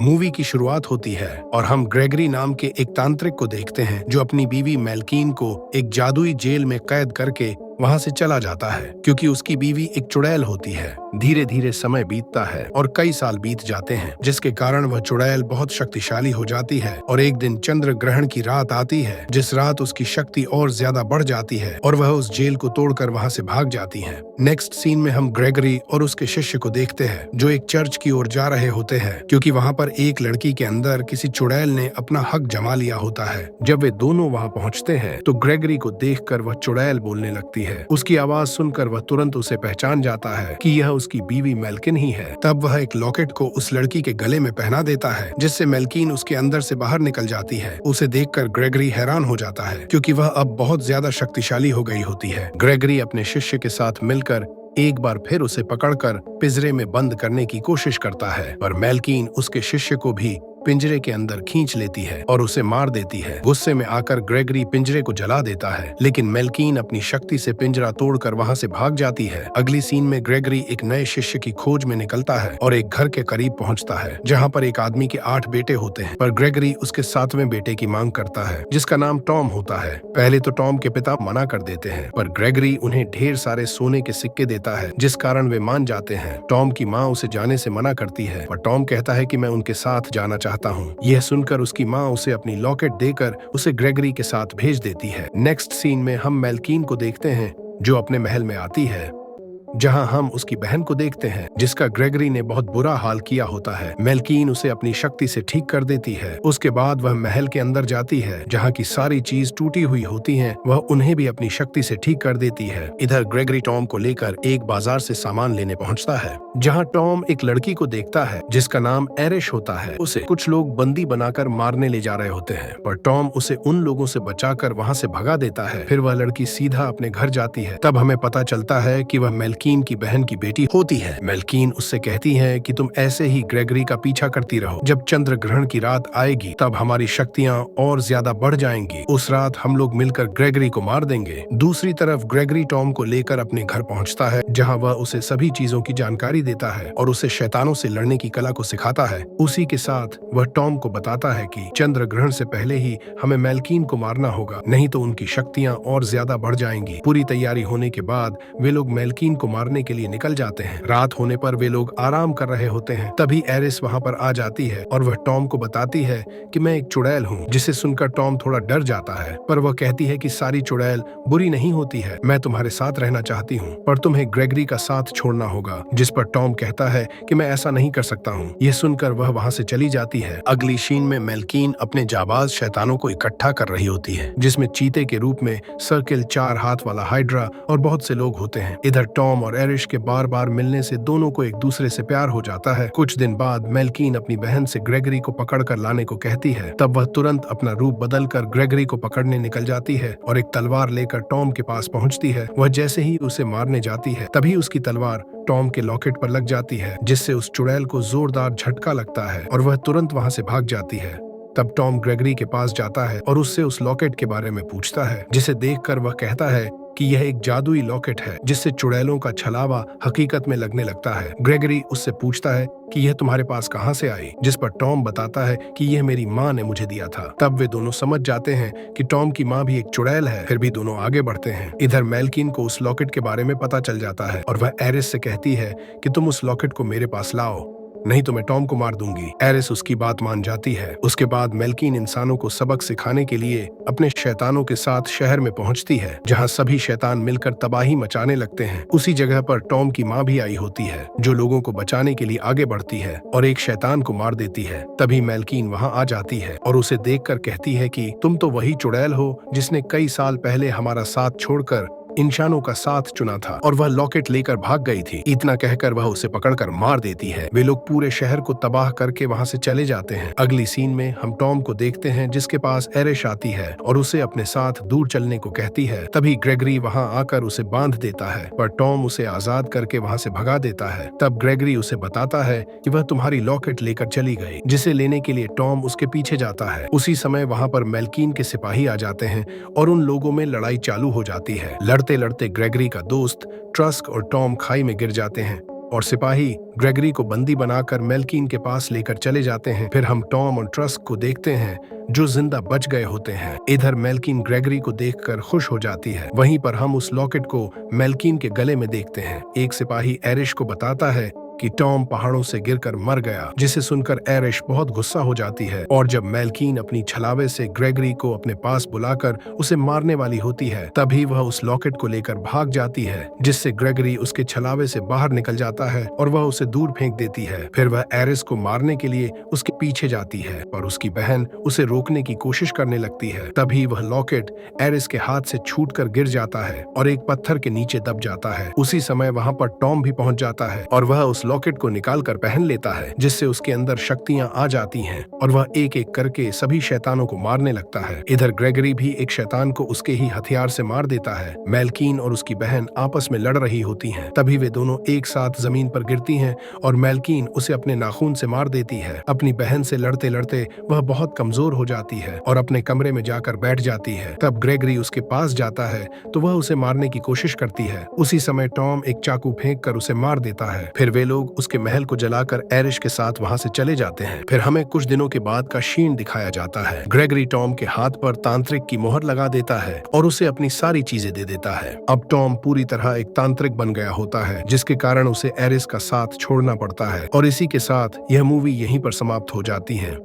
Movie की शुरुआत होती है और हम ग्रेगरी नाम के एक तांत्रिक को देखते हैं जो अपनी बीवी मेल्कीन को एक जादुई जेल में कैद करके वहां से चला जाता है क्योंकि उसकी बीवी एक चुड़ैल होती है। धीरे धीरे समय बीतता है और कई साल बीत जाते हैं जिसके कारण वह चुड़ैल बहुत शक्तिशाली हो जाती है और एक दिन चंद्र ग्रहण की रात आती है जिस रात उसकी शक्ति और ज्यादा बढ़ जाती है और वह उस जेल को तोड़कर वहां से भाग जाती है। नेक्स्ट सीन में हम ग्रेगरी और उसके शिष्य को देखते हैं जो एक चर्च की ओर जा रहे होते हैं क्योंकि वहां पर एक लड़की के अंदर किसी चुड़ैल ने अपना हक जमा लिया होता है। जब वे दोनों वहां पहुंचते हैं तो ग्रेगरी को देखकर वह चुड़ैल बोलने लगती है। उसकी आवाज सुनकर वह तुरंत उसे पहचान जाता है कि यह उसकी बीवी मेल्किन ही है। तब वह एक लॉकेट को उस लड़की के गले में पहना देता है जिससे मेल्किन उसके अंदर से बाहर निकल जाती है। उसे देखकर ग्रेगरी हैरान हो जाता है क्योंकि वह अब बहुत ज्यादा शक्तिशाली हो गई होती है। ग्रेगरी अपने शिष्य के साथ मिलकर एक बार फिर उसे पकड़कर पिंजरे में बंद करने की कोशिश करता है पर मेल्किन उसके शिष्य को भी पिंजरे के अंदर खींच लेती है और उसे मार देती है। गुस्से में आकर ग्रेगरी पिंजरे को जला देता है लेकिन मेल्किन अपनी शक्ति से पिंजरा तोड़कर वहां से भाग जाती है। अगली सीन में ग्रेगरी एक नए शिष्य की खोज में निकलता है और एक घर के करीब पहुंचता है जहां पर एक आदमी के 8 बेटे होते हैं पर ग्रेगरी उसके 7वें बेटे की मांग करता है जिसका नाम टॉम होता है। पहले तो टॉम के पिता मना कर देते हैं पर ग्रेगरी उन्हें ढेर सारे सोने के सिक्के देता है जिस कारण वे मान जाते हैं। टॉम की माँ उसे जाने से मना करती है पर टॉम कहता है कि मैं उनके साथ जाना चाहता हूँ। यह सुनकर उसकी माँ उसे अपनी लॉकेट देकर उसे ग्रेगरी के साथ भेज देती है। नेक्स्ट सीन में हम मेल्किन को देखते हैं जो अपने महल में आती है जहां हम उसकी बहन को देखते हैं जिसका ग्रेगरी ने बहुत बुरा हाल किया होता है। मेल्किन उसे अपनी शक्ति से ठीक कर देती है। उसके बाद वह महल के अंदर जाती है जहां की सारी चीज टूटी हुई होती हैं। वह उन्हें भी अपनी शक्ति से ठीक कर देती है। इधर ग्रेगरी टॉम को लेकर एक बाजार से सामान लेने पहुंचता है जहां टॉम एक लड़की को देखता है जिसका नाम एरिश होता है। उसे कुछ लोग बंदी बनाकर मारने ले जा रहे होते हैं पर टॉम उसे उन लोगों से बचाकर वहां से भगा देता है। फिर वह लड़की सीधा अपने घर जाती है। तब हमें पता चलता है कि वह मेल्किन की बहन की बेटी होती है। मेल्किन उससे कहती है कि तुम ऐसे ही ग्रेगरी का पीछा करती रहो। जब चंद्र ग्रहण की रात आएगी तब हमारी शक्तियां और ज्यादा बढ़ जाएंगी। उस रात हम लोग मिलकर ग्रेगरी को मार देंगे। दूसरी तरफ ग्रेगरी टॉम को लेकर अपने घर पहुंचता है जहां वह उसे सभी चीजों की जानकारी देता है और उसे शैतानों से लड़ने की कला को सिखाता है। उसी के साथ वह टॉम को बताता है कि चंद्र ग्रहण से पहले ही हमें मेल्किन को मारना होगा नहीं तो उनकी शक्तियां और ज्यादा बढ़ जाएंगी। पूरी तैयारी होने के बाद वे लोग मेल्किन को मारने के लिए निकल जाते हैं। रात होने पर वे लोग आराम कर रहे होते हैं। तभी एरिस वहां पर आ जाती है और वह टॉम को बताती है कि मैं एक चुड़ैल हूँ। जिसे सुनकर टॉम थोड़ा डर जाता है पर वह कहती है कि सारी चुड़ैल बुरी नहीं होती है। मैं तुम्हारे साथ रहना चाहती हूँ पर तुम्हें ग्रेगरी का साथ छोड़ना होगा। जिस पर टॉम कहता है कि मैं ऐसा नहीं कर सकता हूँ। यह सुनकर वह वहां से चली जाती है। अगली सीन में मेल्किन अपने जाबाज शैतानों को इकट्ठा कर रही होती है जिसमें चीते के रूप में सर्किल 4 हाथ वाला हाइड्रा और बहुत से लोग होते हैं। इधर टॉम और एरिश के बार बार मिलने से दोनों को एक दूसरे से प्यार हो जाता है। कुछ दिन बाद मेल्किन अपनी बहन से ग्रेगरी को पकड़ कर लाने को कहती है। तब वह तुरंत अपना रूप बदलकर ग्रेगरी को पकड़ने निकल जाती है और एक तलवार लेकर टॉम के पास पहुंचती है। वह जैसे ही उसे मारने जाती है तभी उसकी तलवार टॉम के लॉकेट पर लग जाती है जिससे उस चुड़ैल को जोरदार झटका लगता है और वह तुरंत वहां से भाग जाती है। तब टॉम ग्रेगरी के पास जाता है और उससे उस लॉकेट के बारे में पूछता है जिसे देखकर वह कहता है कि यह एक जादुई लॉकेट है जिससे चुड़ैलों का छलावा हकीकत में लगने लगता है। ग्रेगरी उससे पूछता है कि यह तुम्हारे पास कहां से आई, जिस पर टॉम बताता है कि यह मेरी माँ ने मुझे दिया था। तब वे दोनों समझ जाते हैं कि टॉम की माँ भी एक चुड़ैल है। फिर भी दोनों आगे बढ़ते हैं। इधर मेल्किन को उस लॉकेट के बारे में पता चल जाता है और वह एरिस से कहती है कि तुम उस लॉकेट को मेरे पास लाओ नहीं तो मैं टॉम को मार दूंगी। एरिस उसकी बात मान जाती है। उसके बाद मेल्किन इंसानों को सबक सिखाने के लिए अपने शैतानों के साथ शहर में पहुंचती है जहां सभी शैतान मिलकर तबाही मचाने लगते हैं। उसी जगह पर टॉम की माँ भी आई होती है जो लोगों को बचाने के लिए आगे बढ़ती है और एक शैतान को मार देती है। तभी मेल्किन वहां आ जाती है और उसे देखकर कहती है कि तुम तो वही चुड़ैल हो जिसने कई साल पहले हमारा साथ छोड़कर इंसानों का साथ चुना था और वह लॉकेट लेकर भाग गई थी। इतना कहकर वह उसे पकड़कर मार देती है। वे लोग पूरे शहर को तबाह करके वहां से चले जाते हैं। अगली सीन में हम टॉम को देखते हैं जिसके पास एरिश आती है और उसे अपने साथ दूर चलने को कहती है। तभी ग्रेगरी वहां आकर उसे बांध देता है पर टॉम उसे आजाद करके वहां से भगा देता है। तब ग्रेगरी उसे बताता है कि वह तुम्हारी लॉकेट लेकर चली गई, जिसे लेने के लिए टॉम उसके पीछे जाता है। उसी समय वहां पर मेल्किन के सिपाही आ जाते हैं और उन लोगों में लड़ाई चालू हो जाती है। लड़ते लड़ते ग्रेगरी का दोस्त ट्रस्क और टॉम खाई में गिर जाते हैं और सिपाही ग्रेगरी को बंदी बनाकर मेल्कीन के पास लेकर चले जाते हैं। फिर हम टॉम और ट्रस्क को देखते हैं जो जिंदा बच गए होते हैं। इधर मेल्कीन ग्रेगरी को देखकर खुश हो जाती है। वहीं पर हम उस लॉकेट को मेल्कीन के गले में देखते हैं। एक सिपाही एरिश को बताता है कि टॉम पहाड़ों से गिरकर मर गया, जिसे सुनकर एरिश बहुत गुस्सा हो जाती है। और जब मेल्कीन अपनी छलावे से ग्रेगरी को अपने पास बुलाकर उसे मारने वाली होती है, तभी वह उस लॉकेट को लेकर भाग जाती है, जिससे ग्रेगरी उसके छलावे से बाहर निकल जाता है और वह उसे दूर फेंक देती है। फिर वह एरिस को मारने के लिए उसके पीछे जाती है, पर उसकी बहन उसे रोकने की कोशिश करने लगती है। तभी वह लॉकेट एरिस के हाथ से छूटकर गिर जाता है और एक पत्थर के नीचे दब जाता है। उसी समय वहां पर टॉम भी पहुंच जाता है और वह उस लॉकेट को निकालकर पहन लेता है, जिससे उसके अंदर शक्तियां आ जाती हैं और वह एक एक करके सभी शैतानों को मारने लगता है। इधर ग्रेगरी भी एक शैतान को उसके ही हथियार से मार देता है। मेल्कीन और उसकी बहन आपस में लड़ रही होती हैं। तभी वे दोनों एक साथ जमीन पर गिरती हैं और मेल्कीन उसे अपने नाखून से मार देती है। अपनी बहन से लड़ते लड़ते वह बहुत कमजोर हो जाती है और अपने कमरे में जाकर बैठ जाती है। तब ग्रेगरी उसके पास जाता है तो वह उसे मारने की कोशिश करती है। उसी समय टॉम एक चाकू फेंक कर उसे मार देता है। फिर वे लोग उसके महल को जलाकर एरिश के साथ वहां से चले जाते हैं। फिर हमें कुछ दिनों के बाद का शीन दिखाया जाता है। ग्रेगरी टॉम के हाथ पर तांत्रिक की मोहर लगा देता है और उसे अपनी सारी चीजें दे देता है। अब टॉम पूरी तरह एक तांत्रिक बन गया होता है, जिसके कारण उसे एरिस का साथ छोड़ना पड़ता है। और इसी के साथ यह मूवी यहीं पर समाप्त हो जाती है।